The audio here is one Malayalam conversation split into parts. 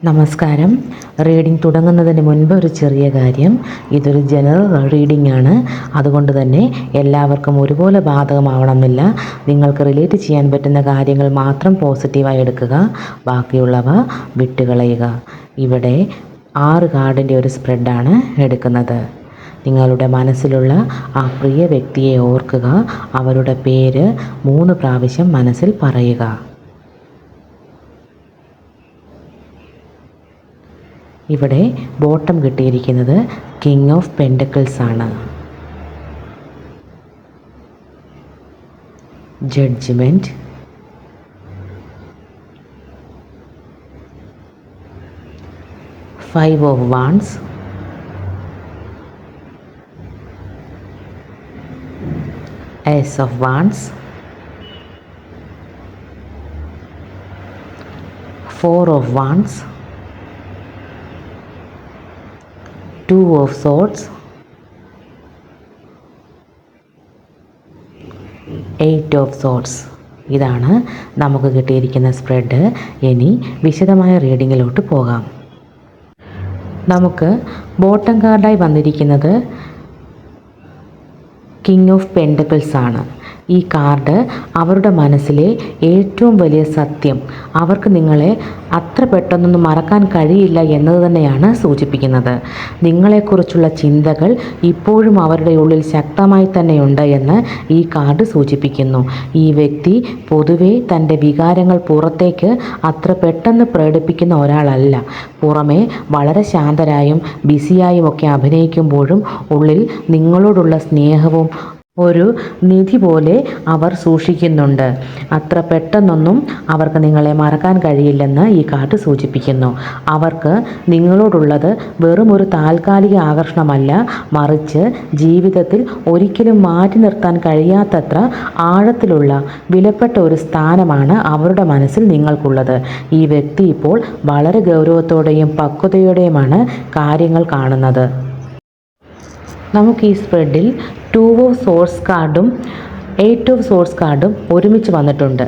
നമസ്കാരം. റീഡിംഗ് തുടങ്ങുന്നതിന് മുൻപ് ഒരു ചെറിയ കാര്യം. ഇതൊരു ജനറൽ റീഡിംഗ് ആണ്. അതുകൊണ്ട് തന്നെ എല്ലാവർക്കും ഒരുപോലെ ബാധകമാവണമെന്നില്ല. നിങ്ങൾക്ക് റിലേറ്റ് ചെയ്യാൻ പറ്റുന്ന കാര്യങ്ങൾ മാത്രം പോസിറ്റീവായി എടുക്കുക, ബാക്കിയുള്ളവ വിട്ടുകളയുക. ഇവിടെ 6 കാർഡിൻ്റെ ഒരു സ്പ്രെഡാണ് എടുക്കുന്നത്. നിങ്ങളുടെ മനസ്സിലുള്ള ആ പ്രിയ വ്യക്തിയെ ഓർക്കുക. അവരുടെ പേര് 3 പ്രാവശ്യം മനസ്സിൽ പറയുക. ഇവിടെ ബോട്ടം കിട്ടിയിരിക്കുന്നത് കിങ് ഓഫ് പെൻറ്റക്കിൾസ് ആണ്. Judgement, five of wands, ace of wands, four of wands, 2 of swords, 8 of swords. ഇതാണ് നമുക്ക് കിട്ടിയിരിക്കുന്ന സ്പ്രെഡ്. ഇനി വിശദമായ റീഡിങ്ങിലോട്ട് പോകാം. നമുക്ക് ബോട്ടം കാർഡായി വന്നിരിക്കുന്നത് കിങ് ഓഫ് പെൻറ്റക്കിൾസ് ആണ്. ഈ കാർഡ് അവരുടെ മനസ്സിലെ ഏറ്റവും വലിയ സത്യം, അവർക്ക് നിങ്ങളെ അത്ര പെട്ടെന്നൊന്നും മറക്കാൻ കഴിയില്ല എന്നത് തന്നെയാണ് സൂചിപ്പിക്കുന്നത്. നിങ്ങളെക്കുറിച്ചുള്ള ചിന്തകൾ ഇപ്പോഴും അവരുടെ ഉള്ളിൽ ശക്തമായി തന്നെയുണ്ട് എന്ന് ഈ കാർഡ് സൂചിപ്പിക്കുന്നു. ഈ വ്യക്തി പൊതുവെ തൻ്റെ വികാരങ്ങൾ പുറത്തേക്ക് അത്ര പെട്ടെന്ന് പ്രകടിപ്പിക്കുന്ന ഒരാളല്ല. പുറമെ വളരെ ശാന്തരായും ബിസിയായും ഒക്കെ അഭിനയിക്കുമ്പോഴും ഉള്ളിൽ നിങ്ങളോടുള്ള സ്നേഹവും ഒരു നിധി പോലെ അവർ സൂക്ഷിക്കുന്നുണ്ട്. അത്ര പെട്ടെന്നൊന്നും അവർക്ക് നിങ്ങളെ മറക്കാൻ കഴിയില്ലെന്ന് ഈ കാർഡ് സൂചിപ്പിക്കുന്നു. അവർക്ക് നിങ്ങളോടുള്ളത് വെറും ഒരു താൽക്കാലിക ആകർഷണമല്ല, മറിച്ച് ജീവിതത്തിൽ ഒരിക്കലും മാറ്റി നിർത്താൻ കഴിയാത്തത്ര ആഴത്തിലുള്ള വിലപ്പെട്ട ഒരു സ്ഥാനമാണ് അവരുടെ മനസ്സിൽ നിങ്ങൾക്കുള്ളത്. ഈ വ്യക്തി ഇപ്പോൾ വളരെ ഗൗരവത്തോടെയും പക്വതയോടെയുമാണ് കാര്യങ്ങൾ കാണുന്നത്. നമുക്ക് ഈ സ്പ്രെഡിൽ 2 ഓഫ് സോഴ്സ് കാർഡും 8 ഓഫ് സോഴ്സ് കാർഡും ഒരുമിച്ച് വന്നിട്ടുണ്ട്.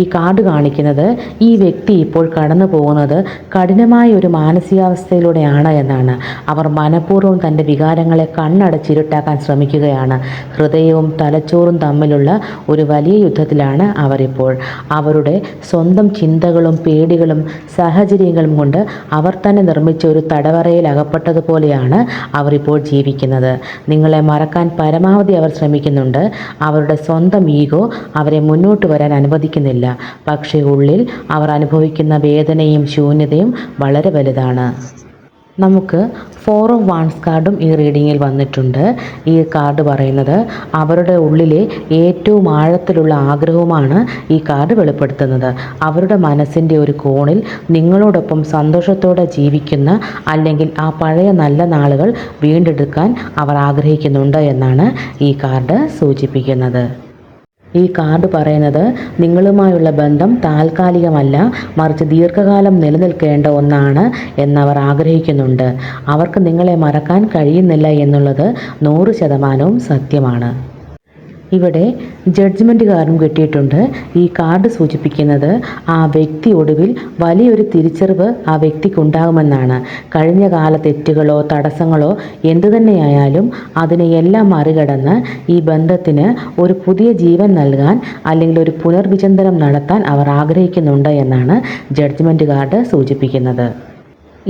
ഈ കാർഡ് കാണിക്കുന്നത് ഈ വ്യക്തി ഇപ്പോൾ കടന്നു പോകുന്നത് കഠിനമായ ഒരു മാനസികാവസ്ഥയിലൂടെയാണ് എന്നാണ്. അവർ മനഃപൂർവ്വം തൻ്റെ വികാരങ്ങളെ കണ്ണടച്ചിരുട്ടാക്കാൻ ശ്രമിക്കുകയാണ്. ഹൃദയവും തലച്ചോറും തമ്മിലുള്ള ഒരു വലിയ യുദ്ധത്തിലാണ് അവരിപ്പോൾ. അവരുടെ സ്വന്തം ചിന്തകളും പേടികളും സാഹചര്യങ്ങളും കൊണ്ട് അവർ തന്നെ നിർമ്മിച്ച ഒരു തടവറയിൽ അകപ്പെട്ടതുപോലെയാണ് അവരിപ്പോൾ ജീവിക്കുന്നത്. നിങ്ങളെ മറക്കാൻ പരമാവധി അവർ ശ്രമിക്കുന്നുണ്ട്. അവരുടെ സ്വന്തം ഈഗോ അവരെ മുന്നോട്ട് വരാൻ അനുവദിക്കുന്നില്ല. പക്ഷേ ഉള്ളിൽ അവർ അനുഭവിക്കുന്ന വേദനയും ശൂന്യതയും വളരെ വലുതാണ്. നമുക്ക് 4 ഓഫ് വാൻഡ്സ് കാർഡും ഈ റീഡിങ്ങിൽ വന്നിട്ടുണ്ട്. ഈ കാർഡ് പറയുന്നത് അവരുടെ ഉള്ളിലെ ഏറ്റവും ആഴത്തിലുള്ള ആഗ്രഹവുമാണ് ഈ കാർഡ് വെളിപ്പെടുത്തുന്നത്. അവരുടെ മനസ്സിൻ്റെ ഒരു കോണിൽ നിങ്ങളോടൊപ്പം സന്തോഷത്തോടെ ജീവിക്കുന്ന, അല്ലെങ്കിൽ ആ പഴയ നല്ല നാളുകൾ വീണ്ടെടുക്കാൻ അവർ ആഗ്രഹിക്കുന്നുണ്ട് എന്നാണ് ഈ കാർഡ് സൂചിപ്പിക്കുന്നത്. ഈ കാർഡ് പറയുന്നത് നിങ്ങളുമായുള്ള ബന്ധം താൽക്കാലികമല്ല, മറിച്ച് ദീർഘകാലം നിലനിൽക്കേണ്ട ഒന്നാണ് എന്നവർ ആഗ്രഹിക്കുന്നുണ്ട്. അവർക്ക് നിങ്ങളെ മറക്കാൻ കഴിയുന്നില്ല എന്നുള്ളത് 100% സത്യമാണ്. ഇവിടെ ജഡ്ജ്മെൻറ്റ് കാർഡും കിട്ടിയിട്ടുണ്ട്. ഈ കാർഡ് സൂചിപ്പിക്കുന്നത് ആ വ്യക്തി ഒടുവിൽ വലിയൊരു തിരിച്ചറിവ് ആ വ്യക്തിക്കുണ്ടാകുമെന്നാണ്. കഴിഞ്ഞ കാല തെറ്റുകളോ തടസ്സങ്ങളോ എന്തു തന്നെയായാലും അതിനെയെല്ലാം മറികടന്ന് ഈ ബന്ധത്തിന് ഒരു പുതിയ ജീവൻ നൽകാൻ, അല്ലെങ്കിൽ ഒരു പുനർവിചിന്തനം നടത്താൻ അവർ ആഗ്രഹിക്കുന്നുണ്ട് എന്നാണ് ജഡ്ജ്മെൻറ്റ് കാർഡ് സൂചിപ്പിക്കുന്നത്.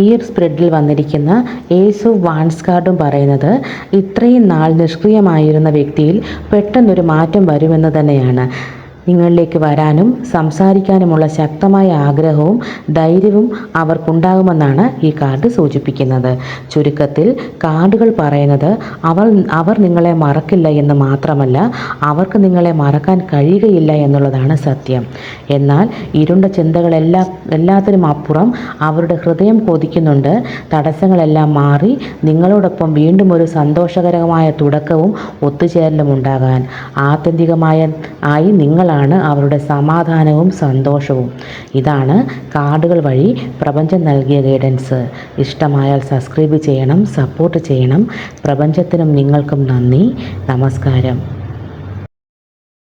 ഈ സ്പ്രെഡിൽ വന്നിരിക്കുന്ന ഏസ് ഓഫ് വാൻഡ്സ് കാർഡും പറയുന്നത് ഇത്രയും നാൾ നിഷ്ക്രിയമായിരുന്ന വ്യക്തിയിൽ പെട്ടെന്നൊരു മാറ്റം വരുമെന്ന് തന്നെയാണ്. നിങ്ങളിലേക്ക് വരാനും സംസാരിക്കാനുമുള്ള ശക്തമായ ആഗ്രഹവും ധൈര്യവും അവർക്കുണ്ടാകുമെന്നാണ് ഈ കാർഡ് സൂചിപ്പിക്കുന്നത്. ചുരുക്കത്തിൽ കാർഡുകൾ പറയുന്നത് അവർ നിങ്ങളെ മറക്കില്ല എന്ന് മാത്രമല്ല, അവർക്ക് നിങ്ങളെ മറക്കാൻ കഴിയുകയില്ല എന്നുള്ളതാണ് സത്യം. എന്നാൽ ഇരുണ്ട ചിന്തകളെല്ലാത്തിനും അപ്പുറം അവരുടെ ഹൃദയം കൊതിക്കുന്നുണ്ട് തടസ്സങ്ങളെല്ലാം മാറി നിങ്ങളോടൊപ്പം വീണ്ടും ഒരു സന്തോഷകരമായ തുടക്കവും ഒത്തുചേരലും ഉണ്ടാകാൻ. ആത്യന്തികമായി നിങ്ങളാണ് അവരുടെ സമാധാനവും സന്തോഷവും. ഇതാണ് കാർഡുകൾ വഴി പ്രപഞ്ചം നൽകിയ ഗൈഡൻസ്. ഇഷ്ടമായാൽ സബ്സ്ക്രൈബ് ചെയ്യണം, സപ്പോർട്ട് ചെയ്യണം. പ്രപഞ്ചത്തിനും നിങ്ങൾക്കും നന്ദി. നമസ്കാരം.